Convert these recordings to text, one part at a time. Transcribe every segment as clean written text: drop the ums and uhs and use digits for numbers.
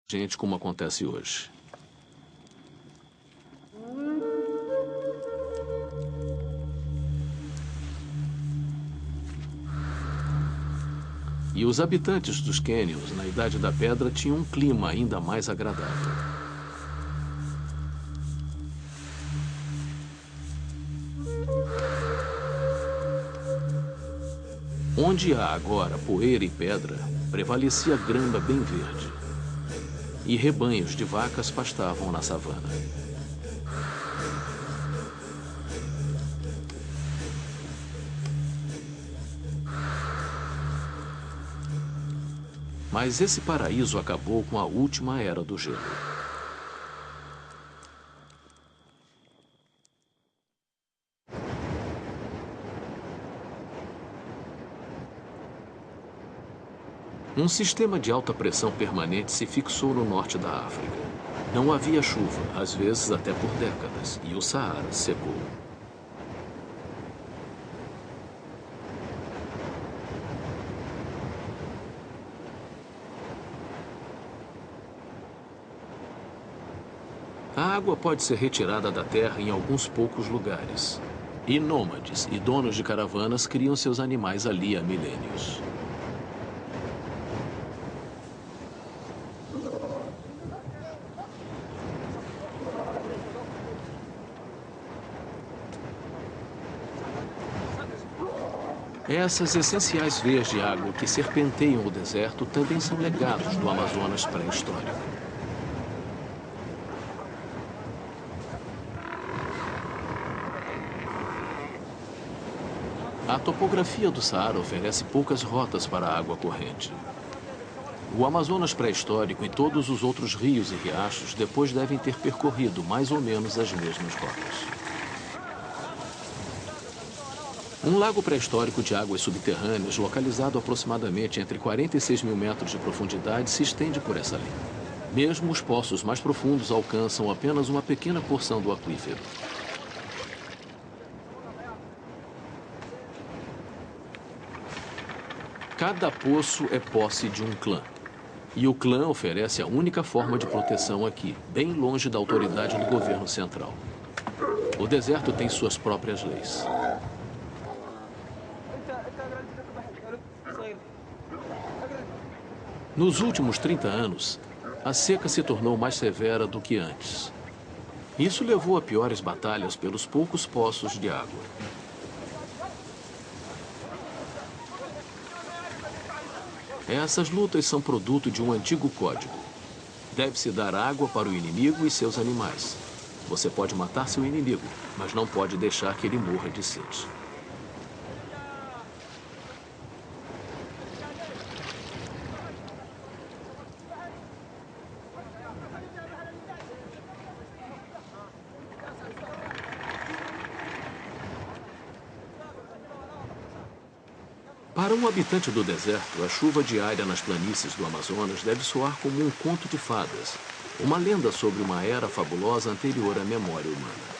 gente como acontece hoje. E os habitantes dos cânions na Idade da Pedra tinham um clima ainda mais agradável. Onde há agora poeira e pedra, prevalecia grama bem verde. E rebanhos de vacas pastavam na savana. Mas esse paraíso acabou com a última era do gelo. Um sistema de alta pressão permanente se fixou no norte da África. Não havia chuva, às vezes até por décadas, e o Saara secou. A água pode ser retirada da terra em alguns poucos lugares. E nômades e donos de caravanas criam seus animais ali há milênios. Essas essenciais veias de água que serpenteiam o deserto também são legados do Amazonas pré-histórico. A topografia do Saara oferece poucas rotas para a água corrente. O Amazonas pré-histórico e todos os outros rios e riachos depois devem ter percorrido mais ou menos as mesmas rotas. Um lago pré-histórico de águas subterrâneas, localizado aproximadamente entre 46 mil metros de profundidade, se estende por essa linha. Mesmo os poços mais profundos alcançam apenas uma pequena porção do aquífero. Cada poço é posse de um clã. E o clã oferece a única forma de proteção aqui, bem longe da autoridade do governo central. O deserto tem suas próprias leis. Nos últimos 30 anos, a seca se tornou mais severa do que antes. Isso levou a piores batalhas pelos poucos poços de água. Essas lutas são produto de um antigo código. Deve-se dar água para o inimigo e seus animais. Você pode matar seu inimigo, mas não pode deixar que ele morra de sede. Para um habitante do deserto, a chuva diária nas planícies do Amazonas deve soar como um conto de fadas, uma lenda sobre uma era fabulosa anterior à memória humana.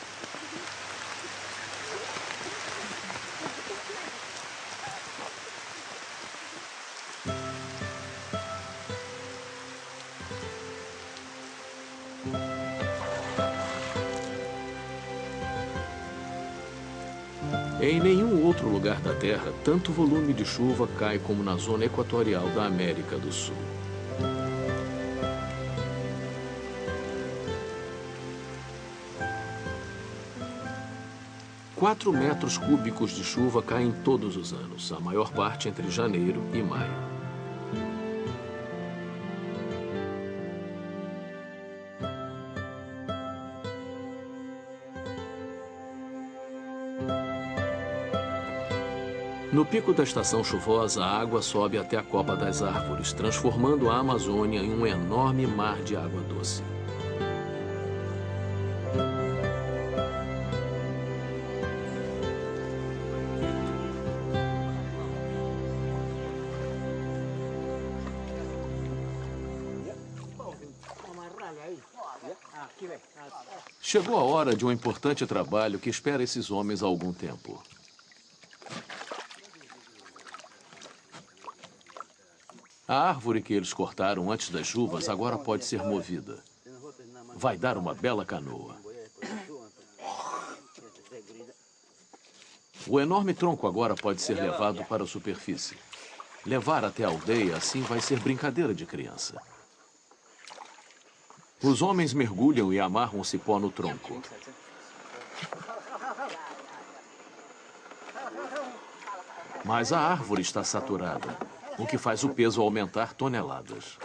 Em nenhum outro lugar da Terra, tanto volume de chuva cai como na zona equatorial da América do Sul. Quatro metros cúbicos de chuva caem todos os anos, a maior parte entre janeiro e maio. No pico da estação chuvosa, a água sobe até a copa das árvores, transformando a Amazônia em um enorme mar de água doce. Chegou a hora de um importante trabalho que espera esses homens há algum tempo. A árvore que eles cortaram antes das chuvas agora pode ser movida. Vai dar uma bela canoa. O enorme tronco agora pode ser levado para a superfície. Levar até a aldeia assim vai ser brincadeira de criança. Os homens mergulham e amarram o cipó no tronco. Mas a árvore está saturada, o que faz o peso aumentar toneladas.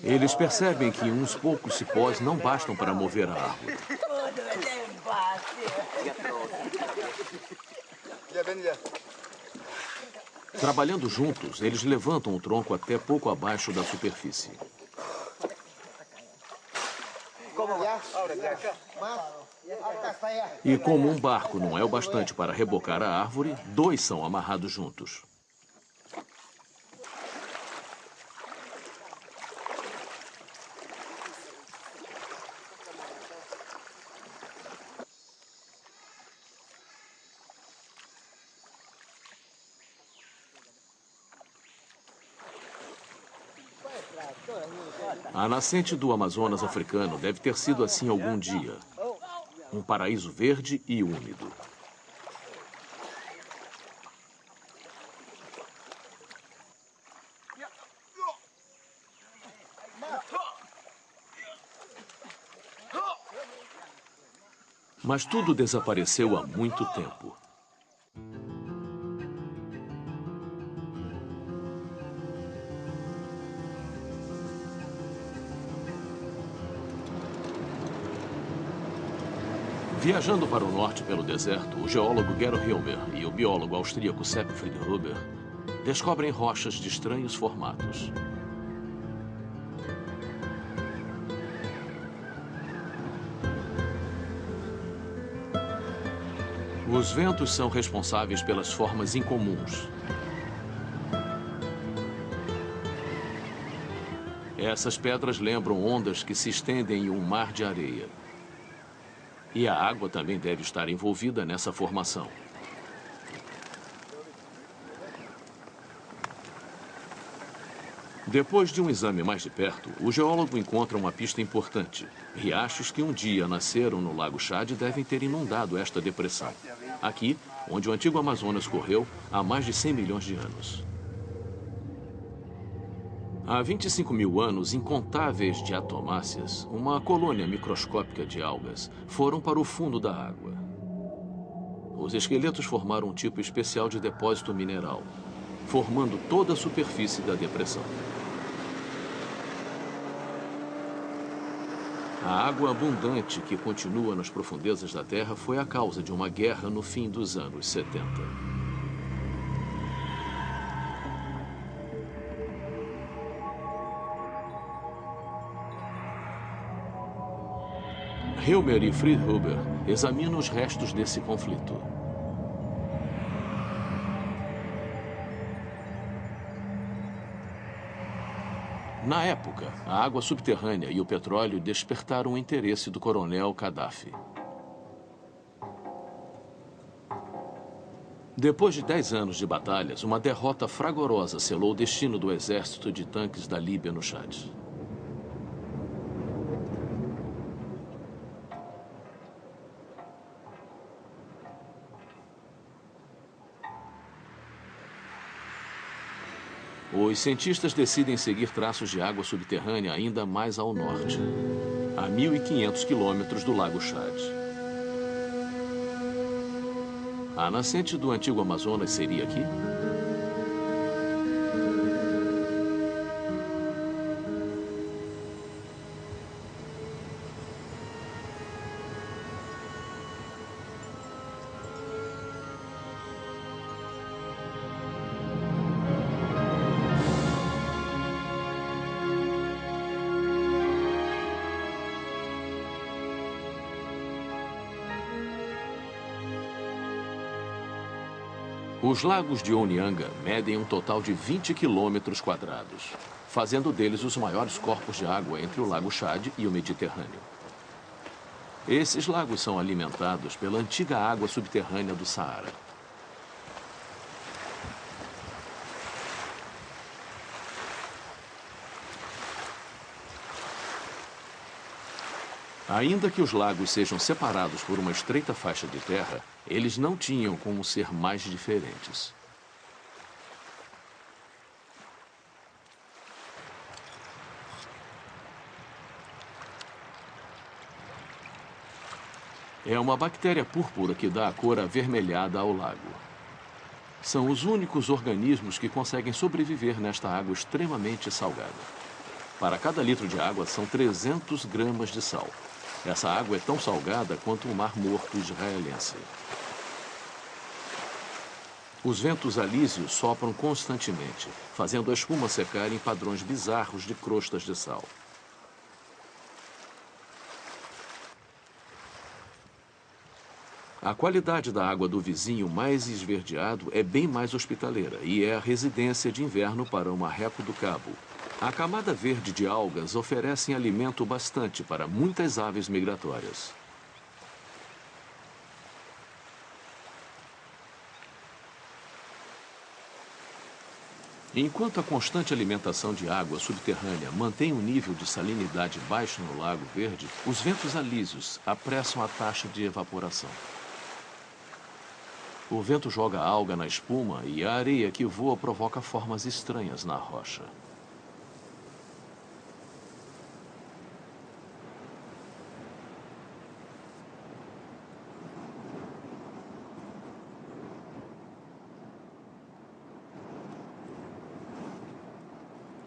Eles percebem que uns poucos cipós não bastam para mover a árvore. Trabalhando juntos, eles levantam o tronco até pouco abaixo da superfície. E como um barco não é o bastante para rebocar a árvore, dois são amarrados juntos. A nascente do Amazonas africano deve ter sido assim algum dia. Um paraíso verde e úmido. Mas tudo desapareceu há muito tempo. Viajando para o norte pelo deserto, o geólogo Gero Hilmer e o biólogo austríaco Sepp Friedhuber descobrem rochas de estranhos formatos. Os ventos são responsáveis pelas formas incomuns. Essas pedras lembram ondas que se estendem em um mar de areia. E a água também deve estar envolvida nessa formação. Depois de um exame mais de perto, o geólogo encontra uma pista importante. Riachos que um dia nasceram no Lago Chad devem ter inundado esta depressão. Aqui, onde o antigo Amazonas correu há mais de 100 milhões de anos. Há 25 mil anos, incontáveis diatomáceas, uma colônia microscópica de algas, foram para o fundo da água. Os esqueletos formaram um tipo especial de depósito mineral, formando toda a superfície da depressão. A água abundante que continua nas profundezas da Terra foi a causa de uma guerra no fim dos anos 70. Hilmer e Friedhuber examinam os restos desse conflito. Na época, a água subterrânea e o petróleo despertaram o interesse do coronel Gaddafi. Depois de 10 anos de batalhas, uma derrota fragorosa selou o destino do exército de tanques da Líbia no Chad. Os cientistas decidem seguir traços de água subterrânea ainda mais ao norte, a 1.500 quilômetros do Lago Chad. A nascente do antigo Amazonas seria aqui? Os lagos de Onyanga medem um total de 20 quilômetros quadrados, fazendo deles os maiores corpos de água entre o Lago Chad e o Mediterrâneo. Esses lagos são alimentados pela antiga água subterrânea do Saara. Ainda que os lagos sejam separados por uma estreita faixa de terra, eles não tinham como ser mais diferentes. É uma bactéria púrpura que dá a cor avermelhada ao lago. São os únicos organismos que conseguem sobreviver nesta água extremamente salgada. Para cada litro de água são 300 gramas de sal. Essa água é tão salgada quanto o Mar Morto israelense. Os ventos alísios sopram constantemente, fazendo a espuma secar em padrões bizarros de crostas de sal. A qualidade da água do vizinho mais esverdeado é bem mais hospitaleira e é a residência de inverno para o marreco do cabo. A camada verde de algas oferece alimento bastante para muitas aves migratórias. Enquanto a constante alimentação de água subterrânea mantém um nível de salinidade baixo no Lago Verde, os ventos alísios apressam a taxa de evaporação. O vento joga a alga na espuma e a areia que voa provoca formas estranhas na rocha.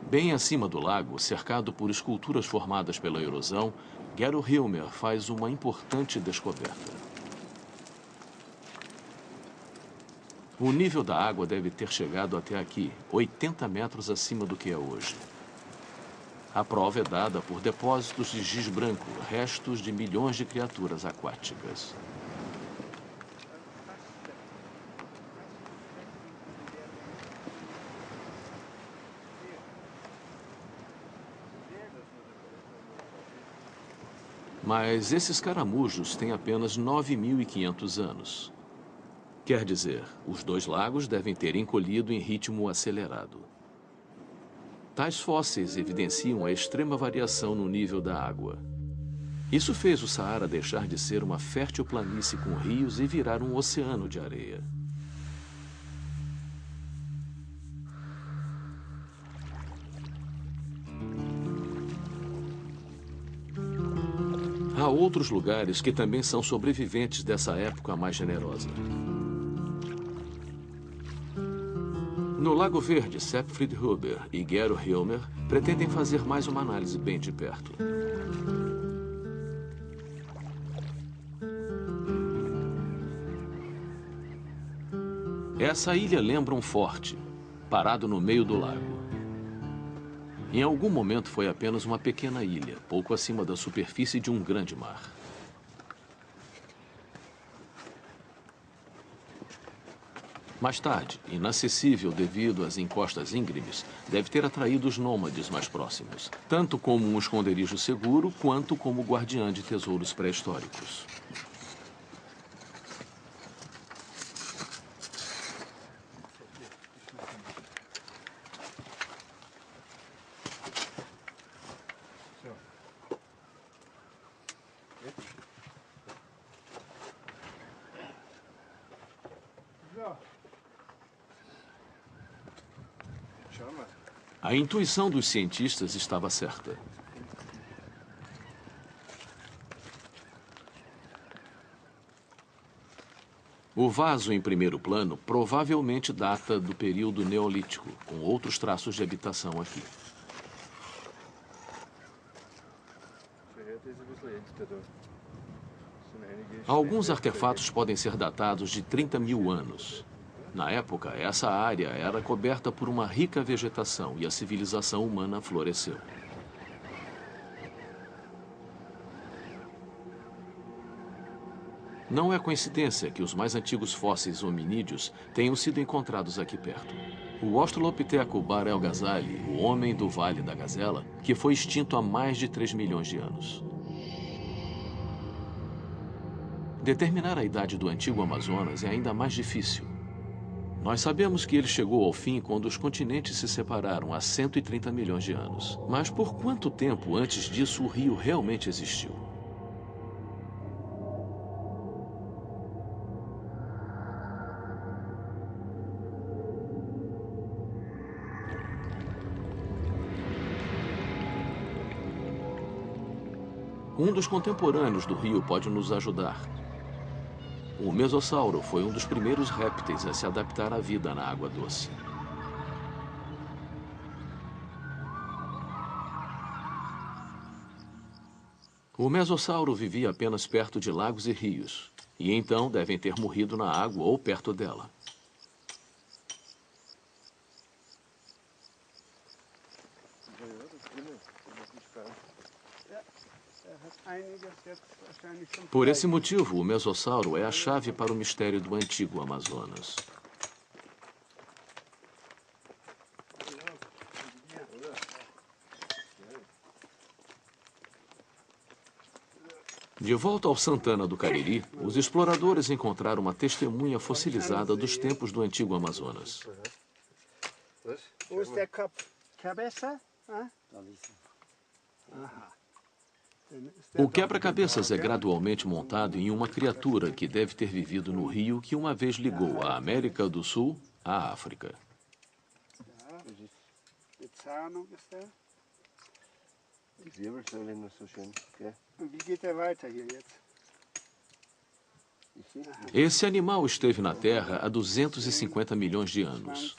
Bem acima do lago, cercado por esculturas formadas pela erosão, Gero Hilmer faz uma importante descoberta. O nível da água deve ter chegado até aqui, 80 metros acima do que é hoje. A prova é dada por depósitos de giz branco, restos de milhões de criaturas aquáticas. Mas esses caramujos têm apenas 9.500 anos. Quer dizer, os dois lagos devem ter encolhido em ritmo acelerado. Tais fósseis evidenciam a extrema variação no nível da água. Isso fez o Saara deixar de ser uma fértil planície com rios e virar um oceano de areia. Há outros lugares que também são sobreviventes dessa época mais generosa. No Lago Verde, Sepfrid Huber e Gero Hilmer pretendem fazer mais uma análise bem de perto. Essa ilha lembra um forte, parado no meio do lago. Em algum momento foi apenas uma pequena ilha, pouco acima da superfície de um grande mar. Mais tarde, inacessível devido às encostas íngremes, deve ter atraído os nômades mais próximos, tanto como um esconderijo seguro, quanto como guardiã de tesouros pré-históricos. A intuição dos cientistas estava certa. O vaso em primeiro plano provavelmente data do período neolítico, com outros traços de habitação aqui. Alguns artefatos podem ser datados de 30.000 anos. Na época, essa área era coberta por uma rica vegetação e a civilização humana floresceu. Não é coincidência que os mais antigos fósseis hominídeos tenham sido encontrados aqui perto. O Australopiteco Bar El Ghazali, o homem do Vale da Gazela, que foi extinto há mais de 3 milhões de anos. Determinar a idade do antigo Amazonas é ainda mais difícil. Nós sabemos que ele chegou ao fim quando os continentes se separaram há 130 milhões de anos. Mas por quanto tempo antes disso o rio realmente existiu? Um dos contemporâneos do rio pode nos ajudar. O mesossauro foi um dos primeiros répteis a se adaptar à vida na água doce. O mesossauro vivia apenas perto de lagos e rios, e então devem ter morrido na água ou perto dela. Por esse motivo, o mesossauro é a chave para o mistério do antigo Amazonas. De volta ao Santana do Cariri, os exploradores encontraram uma testemunha fossilizada dos tempos do antigo Amazonas. O quebra-cabeças é gradualmente montado em uma criatura que deve ter vivido no rio que uma vez ligou a América do Sul à África. Esse animal esteve na Terra há 250 milhões de anos.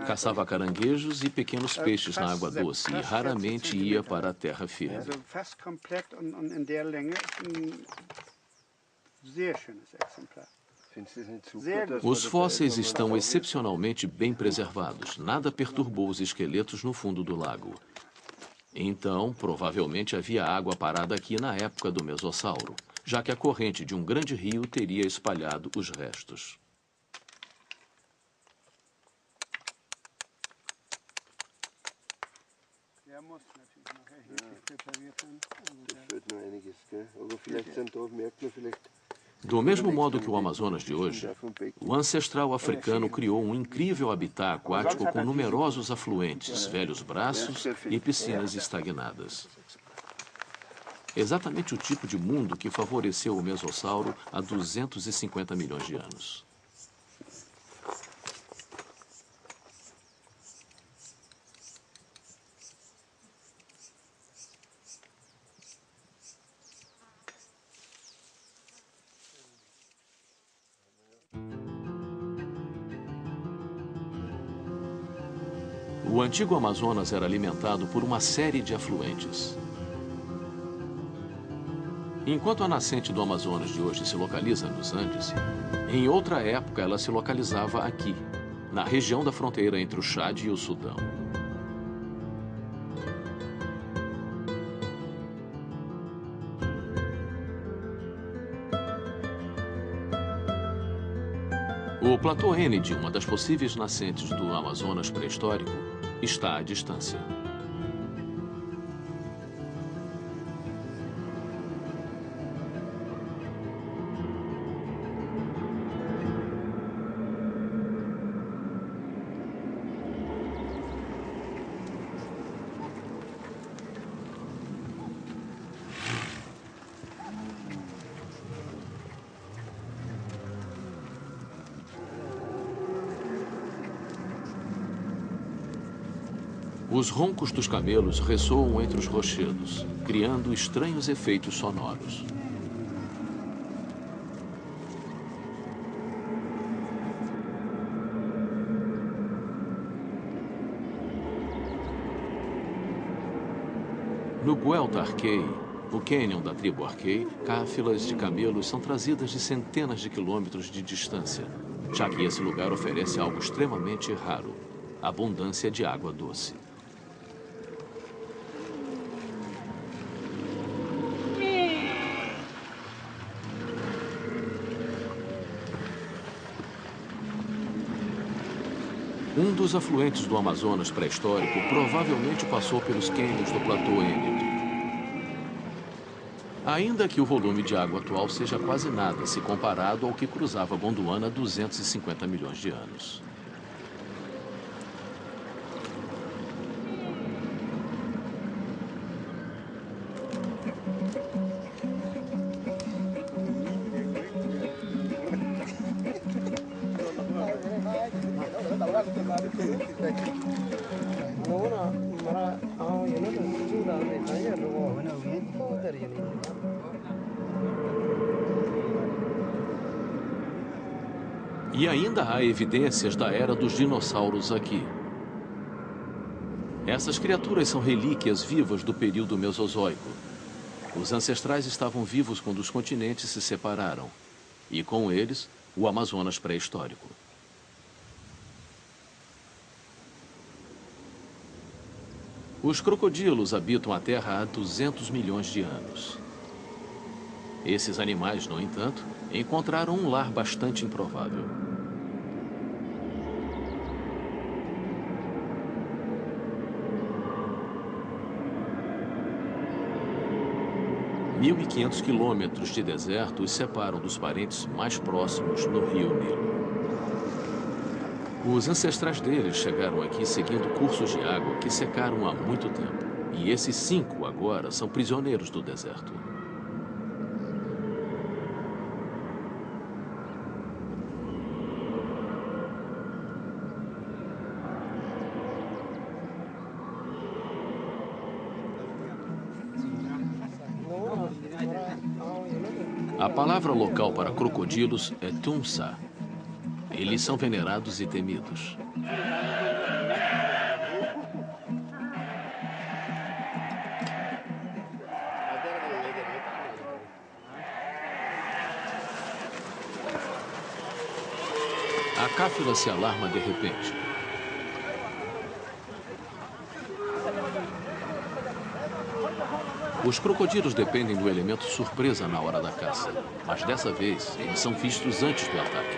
Caçava caranguejos e pequenos peixes na água doce e raramente ia para a terra firme. Os fósseis estão excepcionalmente bem preservados. Nada perturbou os esqueletos no fundo do lago. Então, provavelmente havia água parada aqui na época do mesossauro, já que a corrente de um grande rio teria espalhado os restos. Do mesmo modo que o Amazonas de hoje, o ancestral africano criou um incrível habitat aquático com numerosos afluentes, velhos braços e piscinas estagnadas. Exatamente o tipo de mundo que favoreceu o mesossauro há 250 milhões de anos. O antigo Amazonas era alimentado por uma série de afluentes. Enquanto a nascente do Amazonas de hoje se localiza nos Andes, em outra época ela se localizava aqui, na região da fronteira entre o Chad e o Sudão. O platô Enid, uma das possíveis nascentes do Amazonas pré-histórico, está à distância. Os roncos dos camelos ressoam entre os rochedos, criando estranhos efeitos sonoros. No Guelta Arquei, o cânion da tribo Arquei, cáfilas de camelos são trazidas de centenas de quilômetros de distância, já que esse lugar oferece algo extremamente raro, abundância de água doce. Um dos afluentes do Amazonas pré-histórico provavelmente passou pelos cânions do platô Enid. Ainda que o volume de água atual seja quase nada se comparado ao que cruzava Gondwana há 250 milhões de anos. E ainda há evidências da era dos dinossauros aqui. Essas criaturas são relíquias vivas do período Mesozoico. Os ancestrais estavam vivos quando os continentes se separaram. E com eles, o Amazonas pré-histórico. Os crocodilos habitam a Terra há 200 milhões de anos. Esses animais, no entanto, encontraram um lar bastante improvável. 1.500 quilômetros de deserto os separam dos parentes mais próximos no rio Nilo. Os ancestrais deles chegaram aqui seguindo cursos de água que secaram há muito tempo. E esses 5 agora são prisioneiros do deserto. A palavra local para crocodilos é Tunsa. Eles são venerados e temidos. A cáfila se alarma de repente. Os crocodilos dependem do elemento surpresa na hora da caça, mas dessa vez eles são vistos antes do ataque.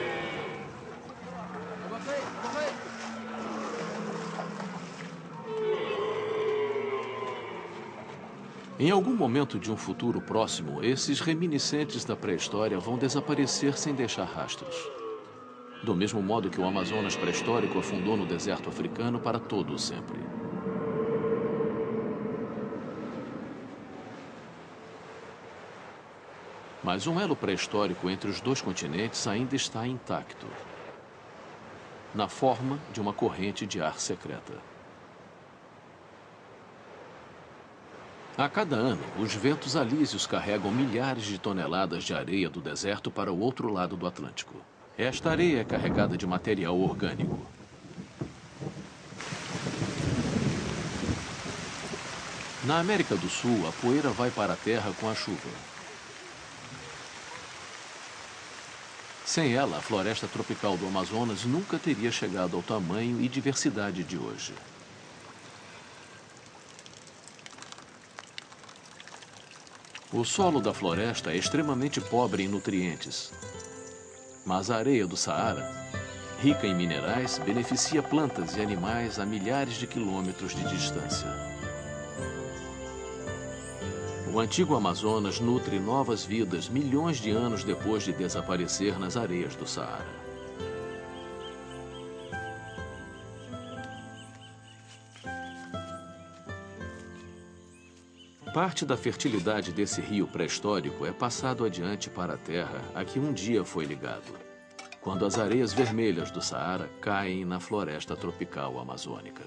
Em algum momento de um futuro próximo, esses reminiscentes da pré-história vão desaparecer sem deixar rastros. Do mesmo modo que o Amazonas pré-histórico afundou no deserto africano para todo o sempre. Mas um elo pré-histórico entre os dois continentes ainda está intacto, na forma de uma corrente de ar secreta. A cada ano, os ventos alísios carregam milhares de toneladas de areia do deserto para o outro lado do Atlântico. Esta areia é carregada de material orgânico. Na América do Sul, a poeira vai para a terra com a chuva. Sem ela, a floresta tropical do Amazonas nunca teria chegado ao tamanho e diversidade de hoje. O solo da floresta é extremamente pobre em nutrientes. Mas a areia do Saara, rica em minerais, beneficia plantas e animais a milhares de quilômetros de distância. O antigo Amazonas nutre novas vidas milhões de anos depois de desaparecer nas areias do Saara. Parte da fertilidade desse rio pré-histórico é passado adiante para a terra a que um dia foi ligado, quando as areias vermelhas do Saara caem na floresta tropical amazônica.